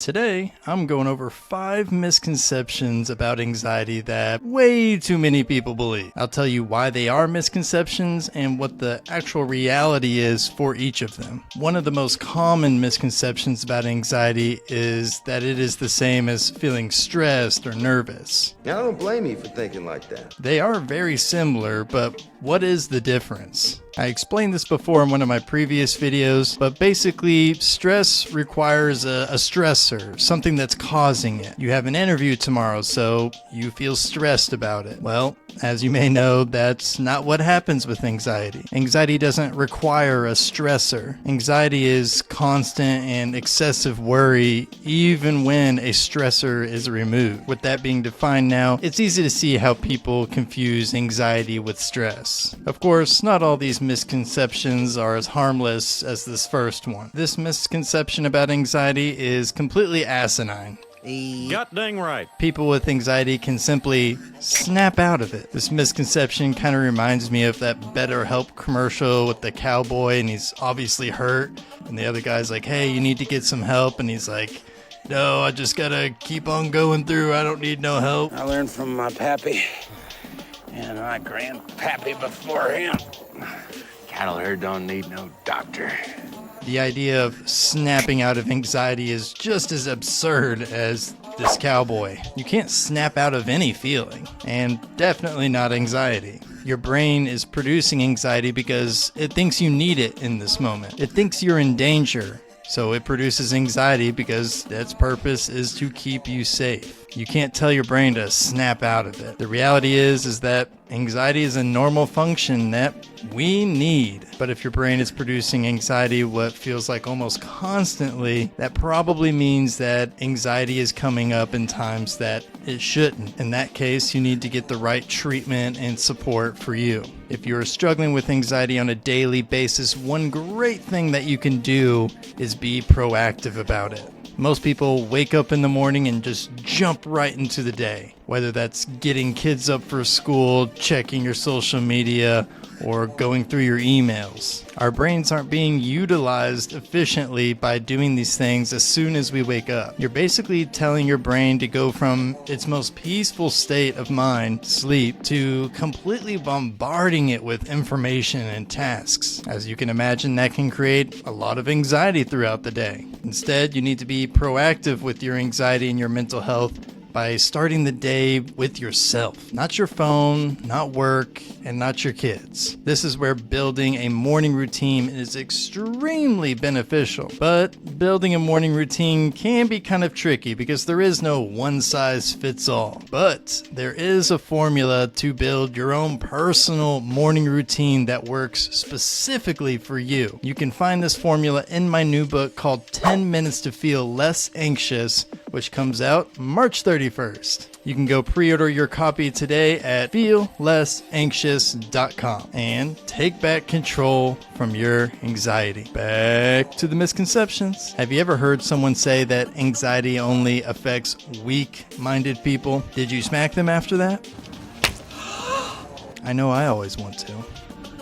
Today, I'm going over 5 misconceptions about anxiety that way too many people believe. I'll tell you why they are misconceptions and what the actual reality is for each of them. One of the most common misconceptions about anxiety is that it is the same as feeling stressed or nervous. Now, I don't blame you for thinking like that. They are very similar, but what is the difference? I explained this before in one of my previous videos, but basically stress requires a stressor, something that's causing it. You have an interview tomorrow, so you feel stressed about it. Well, as you may know, that's not what happens with anxiety. Anxiety doesn't require a stressor. Anxiety is constant and excessive worry, even when a stressor is removed. With that being defined now, it's easy to see how people confuse anxiety with stress. Of course, not all these misconceptions are as harmless as this first one. This misconception about anxiety is completely asinine. God dang right. People with anxiety can simply snap out of it. This misconception kind of reminds me of that BetterHelp commercial with the cowboy, and he's obviously hurt, and the other guy's like, hey, you need to get some help, and he's like, no, I just gotta keep on going through, I don't need no help. I learned from my pappy and my grandpappy before him. Cattle herd don't need no doctor. The idea of snapping out of anxiety is just as absurd as this cowboy. You can't snap out of any feeling, and definitely not anxiety. Your brain is producing anxiety because it thinks you need it in this moment. It thinks you're in danger, so it produces anxiety because its purpose is to keep you safe. You can't tell your brain to snap out of it. The reality is that anxiety is a normal function that we need. But if your brain is producing anxiety what feels like almost constantly, that probably means that anxiety is coming up in times that it shouldn't. In that case, you need to get the right treatment and support for you. If you're struggling with anxiety on a daily basis, one great thing that you can do is be proactive about it. Most people wake up in the morning and just jump right into the day, whether that's getting kids up for school, checking your social media, or going through your emails. Our brains aren't being utilized efficiently by doing these things as soon as we wake up. You're basically telling your brain to go from its most peaceful state of mind, sleep, to completely bombarding it with information and tasks. As you can imagine, that can create a lot of anxiety throughout the day. Instead, you need to be proactive with your anxiety and your mental health by starting the day with yourself. Not your phone, not work, and not your kids. This is where building a morning routine is extremely beneficial. But building a morning routine can be kind of tricky because there is no one-size-fits-all. But there is a formula to build your own personal morning routine that works specifically for you. You can find this formula in my new book called 10 Minutes to Feel Less Anxious, which comes out March 31st. You can go pre-order your copy today at feellessanxious.com and take back control from your anxiety. Back to the misconceptions. Have you ever heard someone say that anxiety only affects weak-minded people? Did you smack them after that? I know I always want to.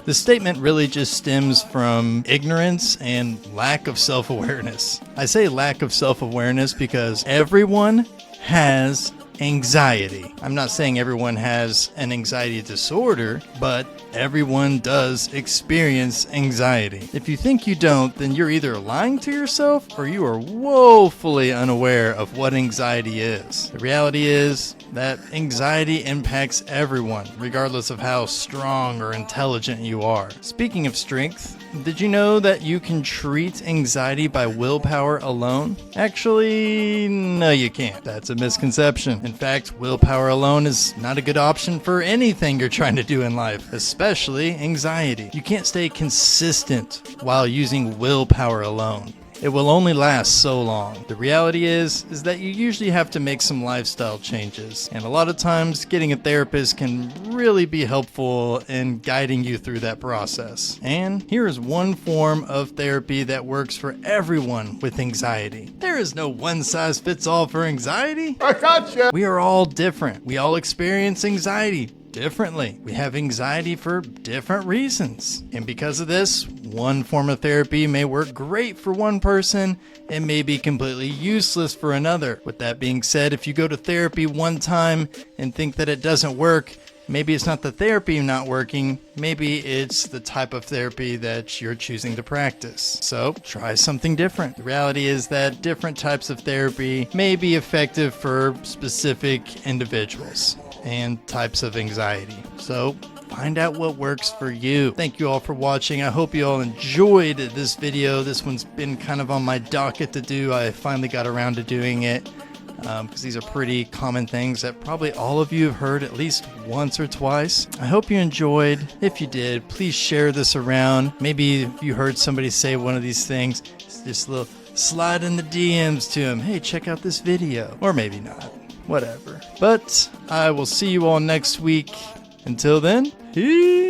The statement really just stems from ignorance and lack of self-awareness. I say lack of self-awareness because everyone has anxiety. I'm not saying everyone has an anxiety disorder, but everyone does experience anxiety. If you think you don't, then you're either lying to yourself or you are woefully unaware of what anxiety is. The reality is that anxiety impacts everyone, regardless of how strong or intelligent you are. Speaking of strength, did you know that you can treat anxiety by willpower alone? Actually, no you can't. That's a misconception. In fact, willpower alone is not a good option for anything you're trying to do in life, especially anxiety. You can't stay consistent while using willpower alone. It will only last so long. The reality is that you usually have to make some lifestyle changes, and a lot of times getting a therapist can really be helpful in guiding you through that process. And here is one form of therapy that works for everyone with anxiety. There is no one size fits all for anxiety. I gotcha! We are all different. We all experience anxiety. differently. We have anxiety for different reasons. And because of this, one form of therapy may work great for one person and may be completely useless for another. With that being said, if you go to therapy one time and think that it doesn't work, maybe it's not the therapy not working, maybe it's the type of therapy that you're choosing to practice. So try something different. The reality is that different types of therapy may be effective for specific individuals and types of anxiety. So find out what works for you. Thank you all for watching. I hope you all enjoyed this video. This one's been kind of on my docket to do. I finally got around to doing it. Because these are pretty common things that probably all of you have heard at least once or twice. I hope you enjoyed. If you did, please share this around. Maybe if you heard somebody say one of these things, just a little slide in the DMs to them. Hey, check out this video. Or maybe not. Whatever. But I will see you all next week. Until then, peace.